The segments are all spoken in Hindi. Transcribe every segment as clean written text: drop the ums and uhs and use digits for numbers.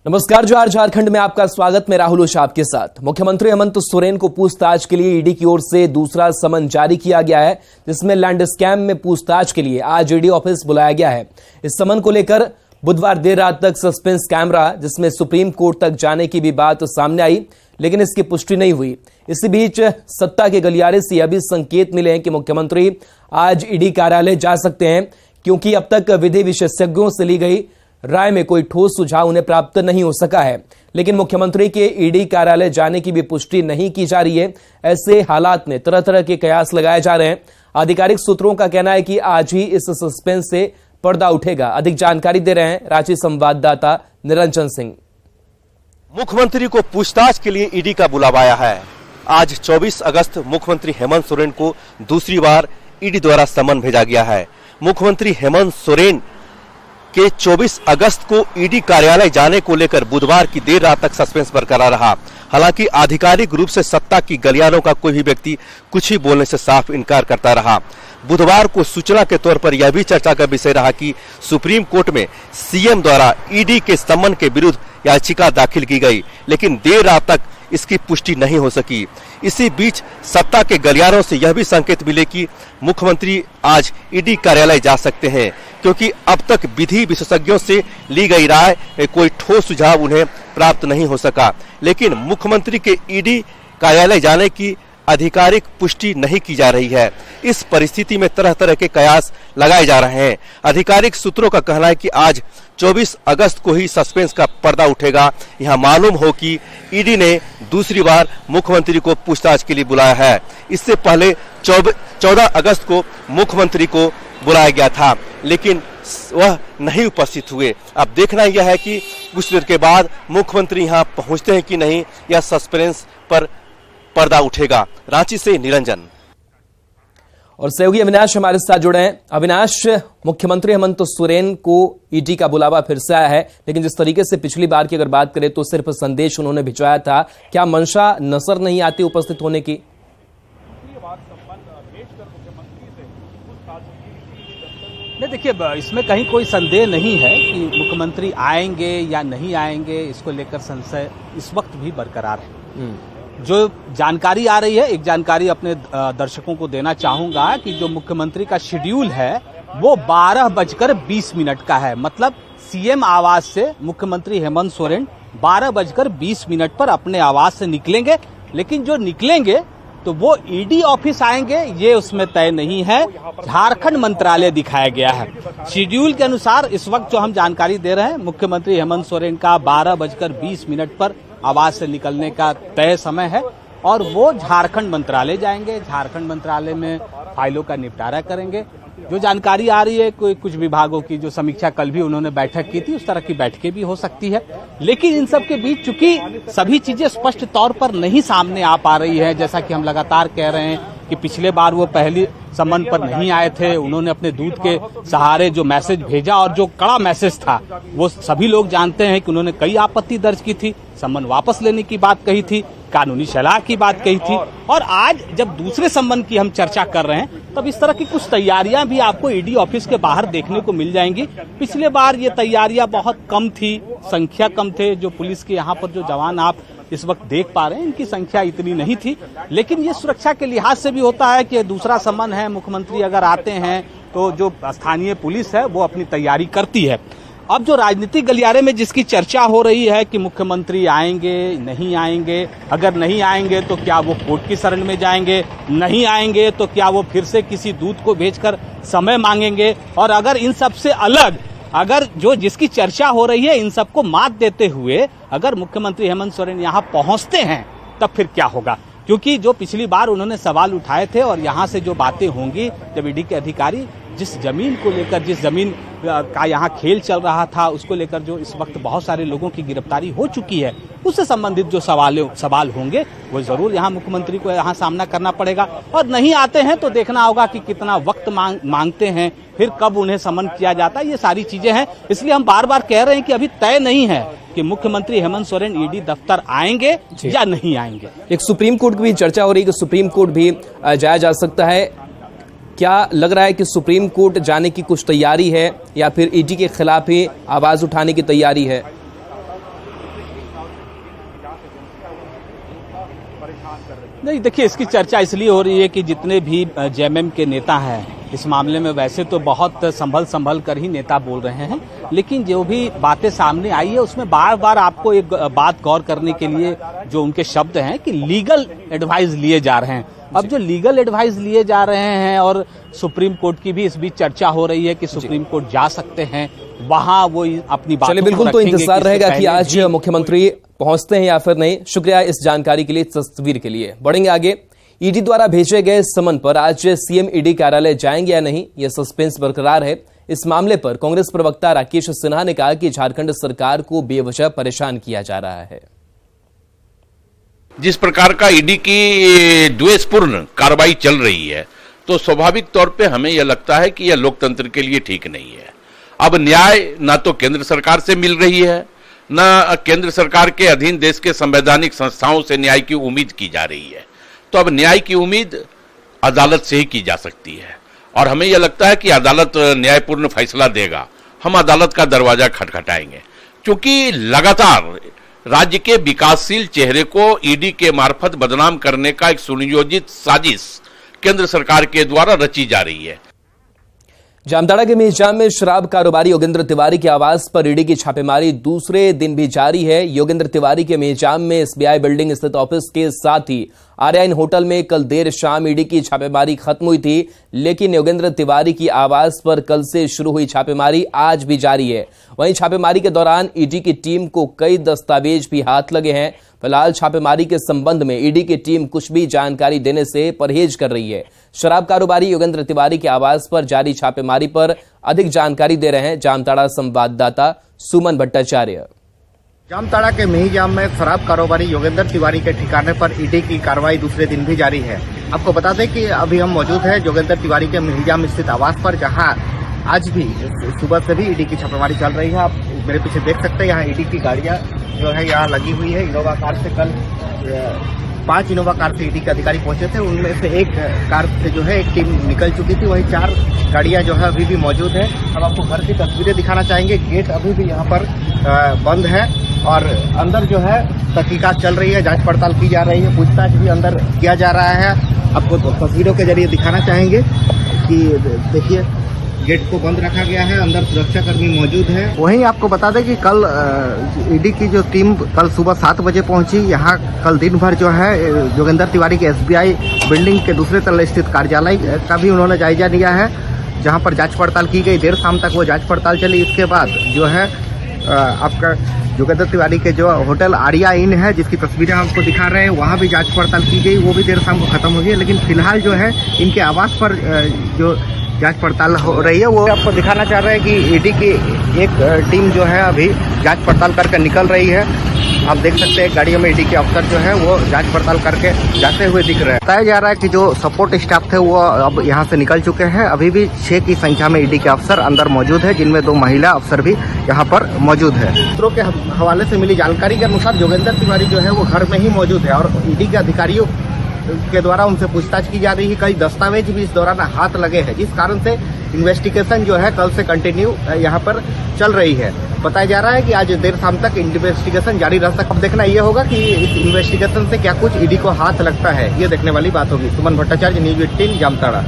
नमस्कार, जोहार झारखंड में आपका स्वागत। मैं राहुल ओझा आपके साथ। मुख्यमंत्री हेमंत सोरेन को पूछताछ के लिए ईडी की ओर से दूसरा समन जारी किया गया है, जिसमें लैंड स्कैम में पूछताछ के लिए आज ईडी ऑफिस बुलाया गया है। इस समन को लेकर बुधवार देर रात तक सस्पेंस कायम रहा, जिसमें सुप्रीम कोर्ट तक जाने की भी बात सामने आई, लेकिन इसकी पुष्टि नहीं हुई। इसी बीच सत्ता के गलियारे से यह भी संकेत मिले हैं कि मुख्यमंत्री आज ईडी कार्यालय जा सकते हैं, क्योंकि अब तक विधि विशेषज्ञों से ली गई राय में कोई ठोस सुझाव उन्हें प्राप्त नहीं हो सका है। लेकिन मुख्यमंत्री के ईडी कार्यालय जाने की भी पुष्टि नहीं की जा रही है। ऐसे हालात में तरह तरह के कयास लगाए जा रहे हैं। आधिकारिक सूत्रों का कहना है कि आज ही इस सस्पेंस से पर्दा उठेगा। अधिक जानकारी दे रहे हैं रांची संवाददाता निरंजन सिंह। मुख्यमंत्री को पूछताछ के लिए ईडी का बुलावा आया है। आज 24 अगस्त मुख्यमंत्री हेमंत सोरेन को दूसरी बार ईडी द्वारा समन भेजा गया है। मुख्यमंत्री हेमंत सोरेन के 24 अगस्त को ईडी कार्यालय जाने को लेकर बुधवार की देर रात तक सस्पेंस बरकरार रहा। हालांकि आधिकारिक रूप से सत्ता की गलियारों का कोई भी व्यक्ति कुछ ही बोलने से साफ इनकार करता रहा। बुधवार को सूचना के तौर पर यह भी चर्चा का विषय रहा कि सुप्रीम कोर्ट में सीएम द्वारा ईडी के समन के विरुद्ध याचिका दाखिल की गई, लेकिन देर रात तक इसकी पुष्टि नहीं हो सकी। इसी बीच सत्ता के गलियारों से यह भी संकेत मिले कि मुख्यमंत्री आज ईडी कार्यालय जा सकते हैं, क्योंकि अब तक विधि विशेषज्ञों से ली गई राय कोई ठोस सुझाव उन्हें प्राप्त नहीं हो सका। लेकिन मुख्यमंत्री के ईडी कार्यालय जाने की आधिकारिक पुष्टि नहीं की जा रही है। इस परिस्थिति में तरह तरह के कयास लगाए जा रहे हैं। आधिकारिक सूत्रों का कहना है कि आज 24 अगस्त को ही सस्पेंस का पर्दा उठेगा। यहां मालूम हो कि ईडी ने दूसरी बार मुख्यमंत्री को पूछताछ के लिए बुलाया है। इससे पहले 14 अगस्त को मुख्यमंत्री को बुलाया गया था, लेकिन वह नहीं उपस्थित हुए। अब देखना यह है कि कुछ देर के बाद मुख्यमंत्री यहां पहुंचते हैं कि नहीं, या सस्पेंस पर पर्दा उठेगा। रांची से निरंजन। और सहयोगी अविनाश हमारे साथ जुड़े हैं। अविनाश, मुख्यमंत्री हेमंत सोरेन को ईडी का बुलावा फिर से आया है, लेकिन जिस तरीके से पिछली बार की अगर बात करें तो सिर्फ संदेश उन्होंने भिजवाया था। क्या मंशा नजर नहीं आती उपस्थित होने की? नहीं, देखिए, इसमें कहीं कोई संदेह नहीं है कि मुख्यमंत्री आएंगे या नहीं आएंगे, इसको लेकर संशय इस वक्त भी बरकरार है। जो जानकारी आ रही है, एक जानकारी अपने दर्शकों को देना चाहूंगा कि जो मुख्यमंत्री का शेड्यूल है वो 12:20 का है। मतलब सीएम आवास से मुख्यमंत्री हेमंत सोरेन 12:20 पर अपने आवास से निकलेंगे, लेकिन जो निकलेंगे तो वो ईडी ऑफिस आएंगे, ये उसमें तय नहीं है। झारखंड मंत्रालय दिखाया गया है। शेड्यूल के अनुसार इस वक्त जो हम जानकारी दे रहे हैं, मुख्यमंत्री हेमंत सोरेन का 12:20 पर आवास से निकलने का तय समय है और वो झारखंड मंत्रालय जाएंगे। झारखंड मंत्रालय में फाइलों का निपटारा करेंगे। जो जानकारी आ रही है, कोई कुछ विभागों की जो समीक्षा कल भी उन्होंने बैठक की थी, उस तरह की बैठकें भी हो सकती है। लेकिन इन सब के बीच चूंकि सभी चीजें स्पष्ट तौर पर नहीं सामने आ पा रही है, जैसा कि हम लगातार कह रहे हैं कि पिछले बार वो पहली समन पर नहीं आए थे, उन्होंने अपने दूध के सहारे जो मैसेज भेजा और जो कड़ा मैसेज था वो सभी लोग जानते हैं कि उन्होंने कई आपत्ति दर्ज की थी, समन वापस लेने की बात कही थी, कानूनी सलाह की बात कही थी। और आज जब दूसरे समन की हम चर्चा कर रहे हैं, तब इस तरह की कुछ तैयारियां भी आपको ईडी ऑफिस के बाहर देखने को मिल जाएंगी। पिछले बार ये तैयारियां बहुत कम थी, संख्या कम थे। जो पुलिस के यहाँ पर जो जवान आप इस वक्त देख पा रहे हैं, इनकी संख्या इतनी नहीं थी। लेकिन ये सुरक्षा के लिहाज से भी होता है कि दूसरा समन है, मुख्यमंत्री अगर आते हैं तो जो स्थानीय पुलिस है वो अपनी तैयारी करती है। अब जो राजनीतिक गलियारे में जिसकी चर्चा हो रही है कि मुख्यमंत्री आएंगे नहीं आएंगे, अगर नहीं आएंगे तो क्या वो कोर्ट की शरण में जाएंगे, नहीं आएंगे तो क्या वो फिर से किसी दूत को भेजकर समय मांगेंगे, और अगर इन सब से अलग अगर जो जिसकी चर्चा हो रही है इन सबको मात देते हुए अगर मुख्यमंत्री हेमंत सोरेन यहाँ पहुंचते हैं, तब फिर क्या होगा? क्योंकि जो पिछली बार उन्होंने सवाल उठाए थे और यहाँ से जो बातें होंगी, जब ईडी के अधिकारी जिस जमीन को लेकर, जिस जमीन का यहाँ खेल चल रहा था, उसको लेकर जो इस वक्त बहुत सारे लोगों की गिरफ्तारी हो चुकी है, उससे संबंधित जो सवाल होंगे वो जरूर यहाँ मुख्यमंत्री को यहाँ सामना करना पड़ेगा। और नहीं आते हैं तो देखना होगा कि कितना वक्त मांगते हैं, फिर कब उन्हें समन किया जाता है, ये सारी चीजें हैं। इसलिए हम बार बार कह रहे हैं कि अभी तय नहीं है कि मुख्यमंत्री हेमंत सोरेन ईडी दफ्तर आएंगे या नहीं आएंगे। एक सुप्रीम कोर्ट की भी चर्चा हो रही है कि सुप्रीम कोर्ट भी जाया जा सकता है। क्या लग रहा है कि सुप्रीम कोर्ट जाने की कुछ तैयारी है या फिर ईडी के खिलाफ ही आवाज उठाने की तैयारी है? नहीं, देखिए, इसकी चर्चा इसलिए हो रही है कि जितने भी जेएमएम के नेता हैं इस मामले में वैसे तो बहुत संभल कर ही नेता बोल रहे हैं, लेकिन जो भी बातें सामने आई है उसमें बार बार आपको एक बात गौर करने के लिए जो उनके शब्द हैं कि लीगल एडवाइस लिए जा रहे हैं। अब जो लीगल एडवाइस लिए जा रहे हैं और सुप्रीम कोर्ट की भी इस बीच चर्चा हो रही है कि सुप्रीम कोर्ट जा सकते हैं, वहां वो अपनी बातों चलिए, बिल्कुल, तो इंतजार रहेगा कि आज मुख्यमंत्री पहुंचते हैं या फिर नहीं। शुक्रिया इस जानकारी के लिए, तस्वीर के लिए। बढ़ेंगे आगे। ईडी द्वारा भेजे गए समन पर आज सीएम ईडी कार्यालय जाएंगे या नहीं, यह सस्पेंस बरकरार है। इस मामले पर कांग्रेस प्रवक्ता राकेश सिन्हा ने कहा कि झारखंड सरकार को बेवजह परेशान किया जा रहा है। जिस प्रकार का ईडी की द्वेषपूर्ण कार्रवाई चल रही है, तो स्वाभाविक तौर पे हमें यह लगता है कि यह लोकतंत्र के लिए ठीक नहीं है। अब न्याय ना तो केंद्र सरकार से मिल रही है, न केंद्र सरकार के अधीन देश के संवैधानिक संस्थाओं से न्याय की उम्मीद की जा रही है। तो अब न्याय की उम्मीद अदालत से ही की जा सकती है और हमें यह लगता है कि अदालत न्यायपूर्ण फैसला देगा। हम अदालत का दरवाजा खटखटाएंगे, क्योंकि लगातार राज्य के विकासशील चेहरे को ईडी के मार्फत बदनाम करने का एक सुनियोजित साजिश केंद्र सरकार के द्वारा रची जा रही है। जामताड़ा के मेहजाम में शराब कारोबारी योगेंद्र तिवारी के आवास पर ईडी की छापेमारी दूसरे दिन भी जारी है। योगेंद्र तिवारी के मेहजाम में एसबीआई बिल्डिंग स्थित ऑफिस के साथ ही आर्याइन होटल में कल देर शाम ईडी की छापेमारी खत्म हुई थी, लेकिन योगेंद्र तिवारी की आवास पर कल से शुरू हुई छापेमारी आज भी जारी है। वहीं छापेमारी के दौरान ईडी की टीम को कई दस्तावेज भी हाथ लगे हैं। फिलहाल छापेमारी के संबंध में ईडी की टीम कुछ भी जानकारी देने से परहेज कर रही है। शराब कारोबारी योगेंद्र तिवारी के आवास पर जारी छापेमारी पर अधिक जानकारी दे रहे हैं जामताड़ा संवाददाता सुमन भट्टाचार्य। जामताड़ा के मेहजाम में शराब कारोबारी योगेंद्र तिवारी के ठिकाने पर ईडी की कार्रवाई दूसरे दिन भी जारी है। आपको बता दें कि अभी हम मौजूद हैं योगेंद्र तिवारी के मेहजाम स्थित आवास पर, जहां आज भी सुबह से भी ईडी की छापेमारी चल रही है। आप मेरे पीछे देख सकते हैं, यहाँ ईडी की गाड़ियां जो है यहाँ लगी हुई है। इनोवा कार से कल 5 इनोवा कार से ईडी के अधिकारी पहुंचे थे, उनमें से एक कार से जो है एक टीम निकल चुकी थी। वहीं 4 गाड़ियां जो है अभी भी मौजूद है। अब आपको घर की तस्वीरें दिखाना चाहेंगे। गेट अभी भी यहाँ पर बंद है और अंदर जो है तहकीकात चल रही है, जांच पड़ताल की जा रही है, पूछताछ भी अंदर किया जा रहा है। आपको तस्वीरों के जरिए दिखाना चाहेंगे कि देखिए, गेट को बंद रखा गया है, अंदर सुरक्षाकर्मी मौजूद है। वहीं आपको बता दें कि कल ईडी की जो टीम कल सुबह 7 बजे पहुंची। यहाँ कल दिन भर जो है योगेंद्र तिवारी के एसबीआई बिल्डिंग के दूसरे तल स्थित कार्यालय का भी उन्होंने जायजा लिया है, जहां पर जांच पड़ताल की गई। देर शाम तक वो जांच पड़ताल चली। इसके बाद जो है आपका योगेंद्र तिवारी के जो होटल आर्या इन है, जिसकी तस्वीरें आपको दिखा रहे हैं, वहाँ भी जांच पड़ताल की गई। वो भी देर शाम को खत्म हो गई। लेकिन फिलहाल जो है इनके आवास पर जो जांच पड़ताल हो रही है, वो आपको दिखाना चाह रहे हैं कि ईडी की एक टीम जो है अभी जांच पड़ताल करके निकल रही है। आप देख सकते हैं गाड़ियों में ईडी के अफसर जो है वो जांच पड़ताल करके जाते हुए दिख रहे हैं। बताया जा रहा है कि जो सपोर्ट स्टाफ थे वो अब यहाँ से निकल चुके हैं। अभी भी 6 की संख्या में ईडी के अफसर अंदर मौजूद है, जिनमें 2 महिला अफसर भी यहाँ पर मौजूद है। सूत्रों के हवाले से मिली जानकारी के अनुसार योगेंद्र तिवारी जो है वो घर में ही मौजूद है और ईडी के अधिकारियों के द्वारा उनसे पूछताछ की जा रही है। कई दस्तावेज भी इस दौरान हाथ लगे हैं, जिस कारण से इन्वेस्टिगेशन जो है कल से कंटिन्यू यहाँ पर चल रही है। बताया जा रहा है कि आज देर शाम तक इन्वेस्टिगेशन जारी रह सकता है। अब देखना यह होगा कि इस इन्वेस्टिगेशन से क्या कुछ ईडी को हाथ लगता है, ये देखने वाली बात होगी। सुमन भट्टाचार्य, न्यूज 18 जामताड़ा।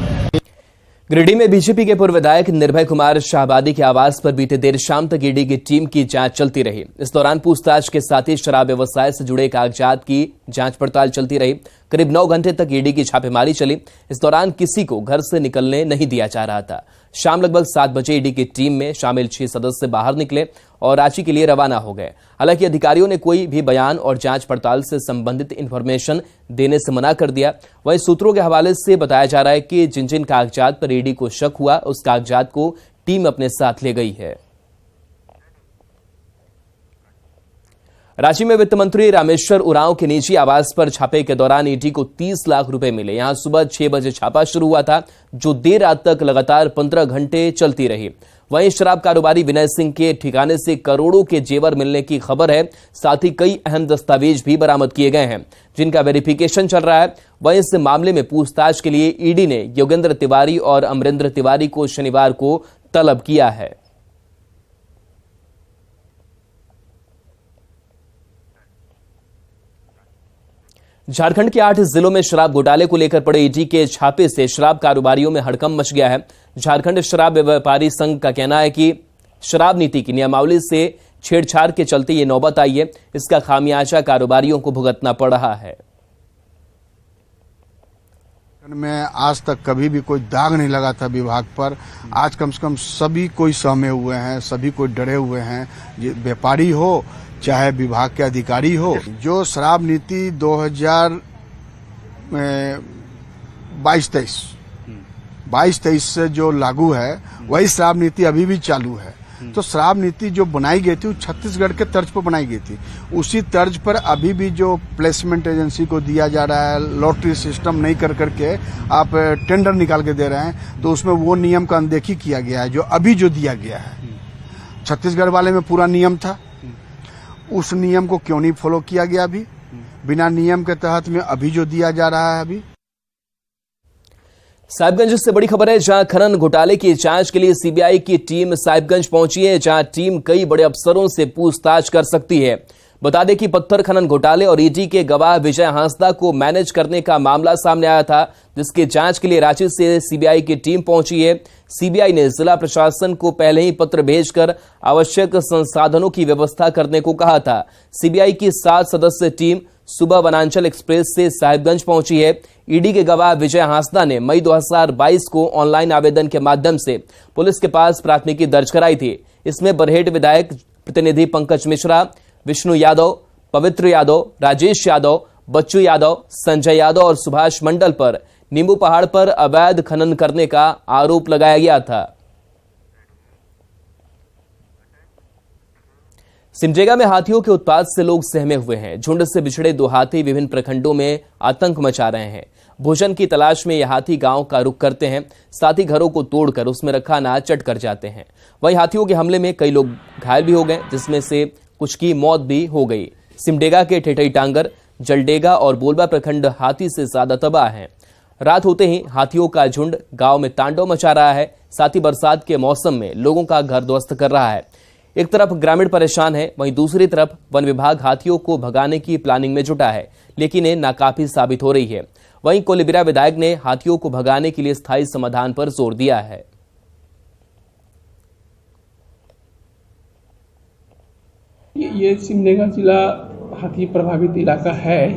गिरिडीह में बीजेपी के पूर्व विधायक निर्भय कुमार शाहबादी के आवास पर बीते देर शाम तक ईडी की टीम की जांच चलती रही। इस दौरान पूछताछ के साथ ही शराब व्यवसाय से जुड़े कागजात की जांच पड़ताल चलती रही। करीब 9 घंटे तक ईडी की छापेमारी चली। इस दौरान किसी को घर से निकलने नहीं दिया जा रहा था। शाम लगभग 7 बजे ईडी की टीम में शामिल 6 सदस्य बाहर निकले और रांची के लिए रवाना हो गए। हालांकि अधिकारियों ने कोई भी बयान और जांच पड़ताल से संबंधित इंफॉर्मेशन देने से मना कर दिया। वहीं सूत्रों के हवाले से बताया जा रहा है कि जिन जिन कागजात पर ईडी को शक हुआ, उस कागजात को टीम अपने साथ ले गई है। रांची में वित्त मंत्री रामेश्वर उरांव के निजी आवास पर छापे के दौरान ईडी को 30 लाख रुपए मिले। यहां सुबह 6 बजे छापा शुरू हुआ था, जो देर रात तक लगातार 15 घंटे चलती रही। वहीं शराब कारोबारी विनय सिंह के ठिकाने से करोड़ों के जेवर मिलने की खबर है। साथ ही कई अहम दस्तावेज भी बरामद किए गए हैं, जिनका वेरिफिकेशन चल रहा है। वहीं इस मामले में पूछताछ के लिए ईडी ने योगेंद्र तिवारी और अमरेंद्र तिवारी को शनिवार को तलब किया है। झारखंड के 8 जिलों में शराब घोटाले को लेकर पड़े ईडी के छापे से शराब कारोबारियों में हड़कंप मच गया है। झारखंड शराब व्यापारी संघ का कहना है कि शराब नीति की नियमावली से छेड़छाड़ के चलते ये नौबत आई है। इसका खामियाजा कारोबारियों को भुगतना पड़ रहा है। में आज तक कभी भी कोई दाग नहीं लगा था विभाग पर। आज कम से कम सभी कोई सहमे हुए हैं, सभी कोई डरे हुए हैं, व्यापारी हो चाहे विभाग के अधिकारी हो। जो शराब नीति 2022-23 से जो लागू है वही शराब नीति अभी भी चालू है। तो शराब नीति जो बनाई गई थी वो छत्तीसगढ़ के तर्ज पर बनाई गई थी। उसी तर्ज पर अभी भी जो प्लेसमेंट एजेंसी को दिया जा रहा है, लॉटरी सिस्टम नहीं कर करके आप टेंडर निकाल के दे रहे हैं, तो उसमें वो नियम का अनदेखी किया गया है जो अभी जो दिया गया है। छत्तीसगढ़ वाले में पूरा नियम था, उस नियम को क्यों नहीं फॉलो किया गया अभी? बिना नियम के तहत में अभी जो दिया जा रहा है अभी। साहिबगंज से बड़ी खबर है, जहां खनन घोटाले की जांच के लिए सीबीआई की टीम साहिबगंज पहुंची है, जहां टीम कई बड़े अफसरों से पूछताछ कर सकती है। बता दें कि पत्थर खनन घोटाले और ईडी के गवाह विजय हांसदा को मैनेज करने का मामला सामने आया था, जिसकी जांच के लिए रांची से सीबीआई की टीम पहुंची है। सीबीआई ने जिला प्रशासन को पहले ही पत्र भेजकर आवश्यक संसाधनों की व्यवस्था करने को कहा था। सीबीआई की 7 सदस्यीय टीम सुबह वनांचल एक्सप्रेस से साहिबगंज पहुंची है। ईडी के गवाह विजय हांसदा ने मई 2022 को ऑनलाइन आवेदन के माध्यम से पुलिस के पास प्राथमिकी दर्ज कराई थी। इसमें बरहेट विधायक प्रतिनिधि पंकज मिश्रा, विष्णु यादव, पवित्र यादव, राजेश यादव, बच्चू यादव, संजय यादव और सुभाष मंडल पर नींबू पहाड़ पर अवैध खनन करने का आरोप लगाया गया था। सिमडेगा में हाथियों के उत्पात से लोग सहमे हुए हैं। झुंड से बिछड़े 2 हाथी विभिन्न प्रखंडों में आतंक मचा रहे हैं। भोजन की तलाश में यह हाथी गांव का रुख करते हैं, साथ ही घरों को तोड़कर उसमें रखा अनाज चट कर जाते हैं। वहीं हाथियों के हमले में कई लोग घायल भी हो गए, जिसमें से कुछ की मौत भी हो गई। सिमडेगा के ठेठई टांगर, जलडेगा और बोलबा प्रखंड हाथी से ज्यादा तबाह हैं। रात होते ही हाथियों का झुंड गांव में तांडव मचा रहा है, साथ ही बरसात के मौसम में लोगों का घर ध्वस्त कर रहा है। एक तरफ ग्रामीण परेशान है, वहीं दूसरी तरफ वन विभाग हाथियों को भगाने की प्लानिंग में जुटा है, लेकिन ये नाकाफी साबित हो रही है। वहीं कोलिबिरा विधायक ने हाथियों को भगाने के लिए स्थायी समाधान पर जोर दिया है। ये सिमडेगा जिला हाथी प्रभावित इलाका है,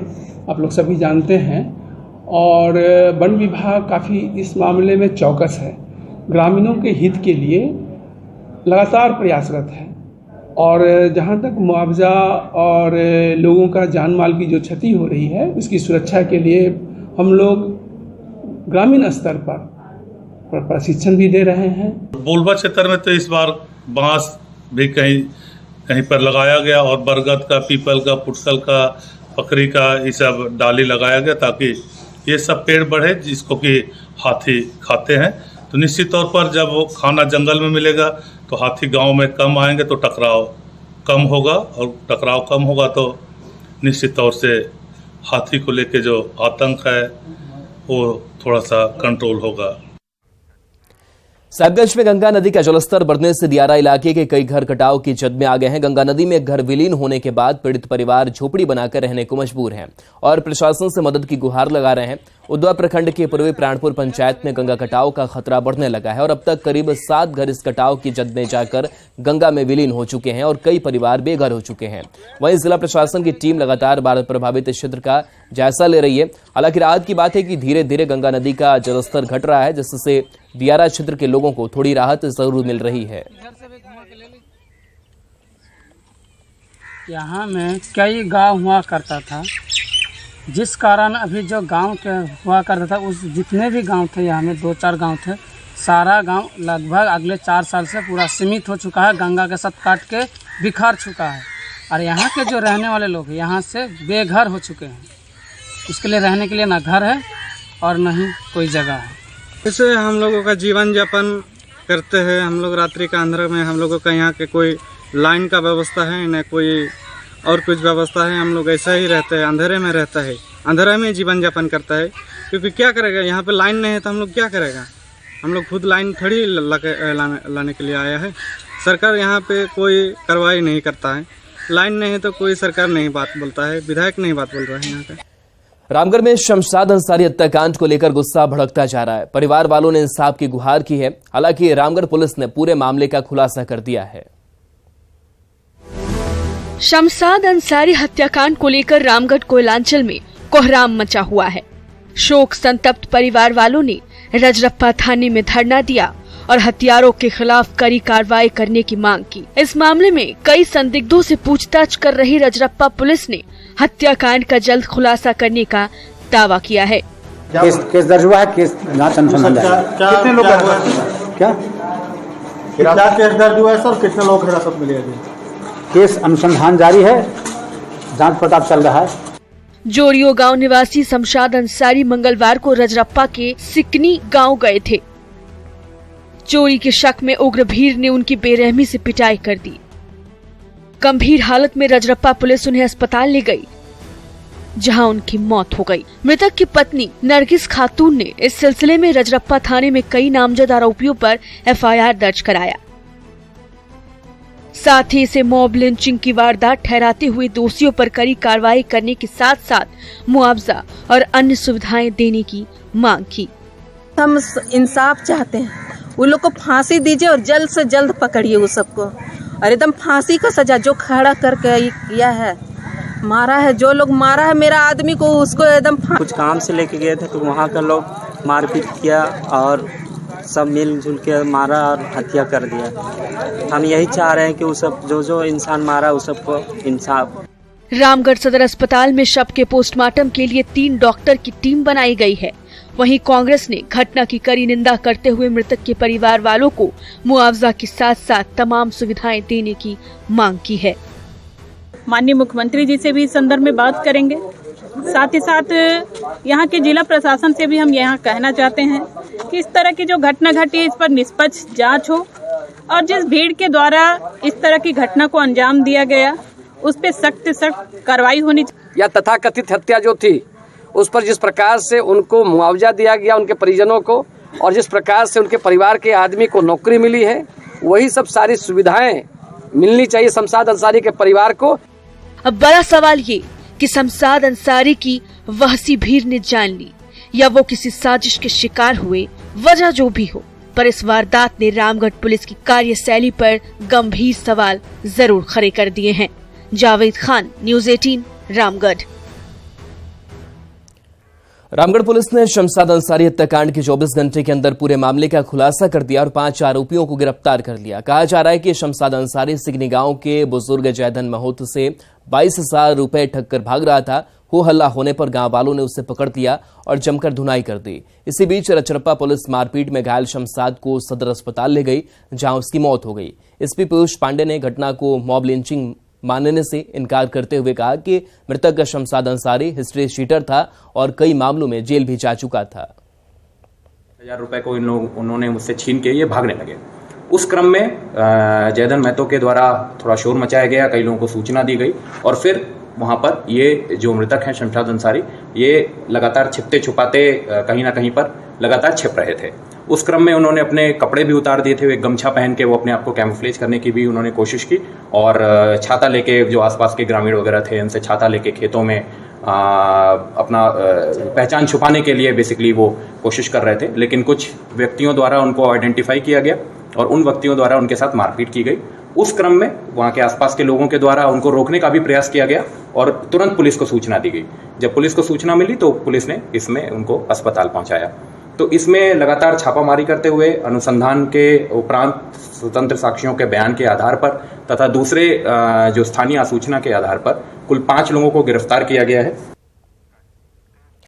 आप लोग सभी जानते हैं, और वन विभाग काफ़ी इस मामले में चौकस है। ग्रामीणों के हित के लिए लगातार प्रयासरत है, और जहाँ तक मुआवजा और लोगों का जान माल की जो क्षति हो रही है उसकी सुरक्षा के लिए हम लोग ग्रामीण स्तर पर प्रशिक्षण भी दे रहे हैं। बोलबा क्षेत्र में तो इस बार बांस भी कहीं पर लगाया गया, और बरगद का, पीपल का, पुटकल का, पकड़ी का, ये सब डाली लगाया गया ताकि ये सब पेड़ बढ़े जिसको कि हाथी खाते हैं। तो निश्चित तौर पर जब वो खाना जंगल में मिलेगा तो हाथी गांव में कम आएंगे, तो टकराव कम होगा, और टकराव कम होगा तो निश्चित तौर से हाथी को लेके जो आतंक है वो थोड़ा सा कंट्रोल होगा। साहिबगंज में गंगा नदी का जलस्तर बढ़ने से दियारा इलाके के कई घर कटाव की जद में आ गए हैं। गंगा नदी में एक घर विलीन होने के बाद पीड़ित परिवार झोपड़ी बनाकर रहने को मजबूर हैं और प्रशासन से मदद की गुहार लगा रहे हैं। उद्वा प्रखंड के पूर्वी प्राणपुर पंचायत में गंगा कटाव का खतरा बढ़ने लगा है और अब तक करीब 7 घर इस कटाव की जद में जाकर गंगा में विलीन हो चुके हैं और कई परिवार बेघर हो चुके हैं। वहीं जिला प्रशासन की टीम लगातार बाढ़ प्रभावित क्षेत्र का जायजा ले रही है। हालांकि राहत की बात है कि धीरे धीरे गंगा नदी का जलस्तर घट रहा है, जिससे दियारा क्षेत्र के लोगों को थोड़ी राहत जरूर मिल रही है। यहाँ में कई गांव हुआ करता था, जिस कारण अभी जो गांव के हुआ करता था उस जितने भी गांव थे, यहाँ में 2-4 गांव थे, सारा गांव लगभग अगले 4 साल से पूरा सीमित हो चुका है, गंगा के साथ काट के बिखर चुका है। और यहाँ के जो रहने वाले लोग हैं यहाँ से बेघर हो चुके हैं। उसके लिए रहने के लिए ना घर है और ना ही कोई जगह है। इससे हम लोगों का जीवन यापन करते हैं। हम लोग रात्रि का अंधेरे में, हम लोगों का यहाँ के कोई लाइन का व्यवस्था है न कोई और कुछ व्यवस्था है। हम लोग ऐसा ही रहते हैं, अंधेरे में रहता है, अंधेरे में जीवन यापन करता है। क्योंकि क्या करेगा, यहाँ पे लाइन नहीं है तो हम लोग क्या करेगा। हम लोग खुद लाइन थोड़ी लाने के लिए आया है। सरकार यहाँ पे कोई कार्रवाई नहीं करता है। लाइन नहीं है तो कोई सरकार नहीं बात बोलता है, विधायक नहीं बात बोल रहा है यहाँ का। रामगढ़ में शमशाद अंसारी हत्याकांड को लेकर गुस्सा भड़कता जा रहा है। परिवार वालों ने इंसाफ की गुहार की है। हालांकि रामगढ़ पुलिस ने पूरे मामले का खुलासा कर दिया है। शमशाद अंसारी हत्याकांड को लेकर रामगढ़ कोयलांचल में कोहराम मचा हुआ है। शोक संतप्त परिवार वालों ने रजरप्पा थाने में धरना दिया और हत्यारों के खिलाफ कड़ी कार्रवाई करने की मांग की। इस मामले में कई संदिग्धों से पूछताछ कर रही रजरप्पा पुलिस ने हत्याकांड का जल्द खुलासा करने का दावा किया है। केस दर्ज हुआ है, केस जांच अनुसंधान कितने लोग क्या केस दर्ज हुआ है सर, कितने लोग हिरासत में लिए गए? केस अनुसंधान जारी है, जांच पड़ताल चल रहा है। जोरियो गांव निवासी शमशाद अंसारी मंगलवार को रजरप्पा के सिकनी गांव गए थे। चोरी के शक में उग्र भीड़ ने उनकी बेरहमी से पिटाई कर दी। गंभीर हालत में रजरप्पा पुलिस उन्हें अस्पताल ले गई, जहां उनकी मौत हो गई। मृतक की पत्नी नरगिस खातून ने इस सिलसिले में रजरप्पा थाने में कई नामजद आरोपियों पर एफआईआर दर्ज कराया। साथ ही इसे मॉब लिंचिंग की वारदात ठहराते हुए दोषियों पर कड़ी कार्रवाई करने के साथ साथ मुआवजा और अन्य सुविधाएं देने की मांग की। हम इंसाफ चाहते हैं, उन लोग को फांसी दीजिए और जल्द से जल्द पकड़िए उस सबको, और एकदम फांसी का सजा जो खड़ा करके किया है, मारा है, जो लोग मारा है मेरा आदमी को, उसको एकदम कुछ काम से लेके गए थे तो वहाँ का लोग मारपीट किया और सब मिलजुल के मारा और हत्या कर दिया। हम यही चाह रहे हैं कि वो सब जो इंसान मारा उस सबको इंसाफ। रामगढ़ सदर अस्पताल में शव के पोस्टमार्टम के लिए 3 डॉक्टर की टीम बनाई गई है। वहीं कांग्रेस ने घटना की कड़ी निंदा करते हुए मृतक के परिवार वालों को मुआवजा के साथ साथ तमाम सुविधाएं देने की मांग की है। माननीय मुख्यमंत्री जी से भी इस संदर्भ में बात करेंगे। साथ ही साथ यहाँ के जिला प्रशासन से भी हम यहाँ कहना चाहते हैं कि इस तरह की जो घटना घटी है, इस पर निष्पक्ष जांच हो और जिस भीड़ के द्वारा इस तरह की घटना को अंजाम दिया गया उस पर सख्त से सख्त कार्रवाई होनी चाहिए। या तथाकथित हत्या जो थी उस पर जिस प्रकार से उनको मुआवजा दिया गया उनके परिजनों को, और जिस प्रकार से उनके परिवार के आदमी को नौकरी मिली है, वही सब सारी सुविधाएं मिलनी चाहिए शमशाद अंसारी के परिवार को। अब बड़ा सवाल ये कि शमशाद अंसारी की वहसी भीड़ ने जान ली या वो किसी साजिश के शिकार हुए, वजह जो भी हो, पर इस वारदात ने रामगढ़ पुलिस की कार्यशैली पर गंभीर सवाल जरूर खड़े कर दिए हैं। जावेद खान, न्यूज़ 18, रामगढ़। रामगढ़ पुलिस ने शमशाद अंसारी हत्याकांड के 24 घंटे के अंदर पूरे मामले का खुलासा कर दिया और 5 आरोपियों को गिरफ्तार कर लिया। कहा जा रहा है कि शमशाद अंसारी सिगनी गांव के बुजुर्ग जयधन महूत से 22,000 रुपए ठग कर भाग रहा था। हो हल्ला होने पर गांव वालों ने उसे पकड़ लिया और जमकर धुनाई कर दी। इसी बीच रजरप्पा पुलिस मारपीट में घायल शमशाद को सदर अस्पताल ले गई, जहां उसकी मौत हो गई। एसपी पीयूष पांडे ने घटना को मॉब लिंचिंग मानने से इनकार करते हुए कहा कि मृतक शमशाद अंसारी हिस्ट्री शीटर था और कई मामलों में जेल भी जा चुका था। 1000 रुपए को उन्होंने मुझसे छीन के ये भागने लगे। उस क्रम में जयधन महतो के द्वारा थोड़ा शोर मचाया गया, कई लोगों को सूचना दी गई और फिर वहां पर ये जो मृतक हैं शमशाद अंसारी, ये लगातार छिपते छुपाते कहीं ना कहीं पर लगातार छिप रहे थे। उस क्रम में उन्होंने अपने कपड़े भी उतार दिए थे, एक गमछा पहन के वो अपने आप को कैमोफ्लेज करने की भी उन्होंने कोशिश की और छाता लेके, जो आसपास के ग्रामीण वगैरह थे उनसे छाता लेके खेतों में अपना पहचान छुपाने के लिए बेसिकली वो कोशिश कर रहे थे। लेकिन कुछ व्यक्तियों द्वारा उनको आइडेंटिफाई किया गया और उन व्यक्तियों द्वारा उनके साथ मारपीट की गई। उस क्रम में वहाँ के आसपास के लोगों के द्वारा उनको रोकने का भी प्रयास किया गया और तुरंत पुलिस को सूचना दी गई। जब पुलिस को सूचना मिली तो पुलिस ने इसमें उनको अस्पताल पहुंचाया। तो इसमें लगातार छापामारी करते हुए अनुसंधान के उपरांत स्वतंत्र साक्षियों के बयान के आधार पर तथा दूसरे जो स्थानीय आसूचना के आधार पर कुल 5 लोगों को गिरफ्तार किया गया है।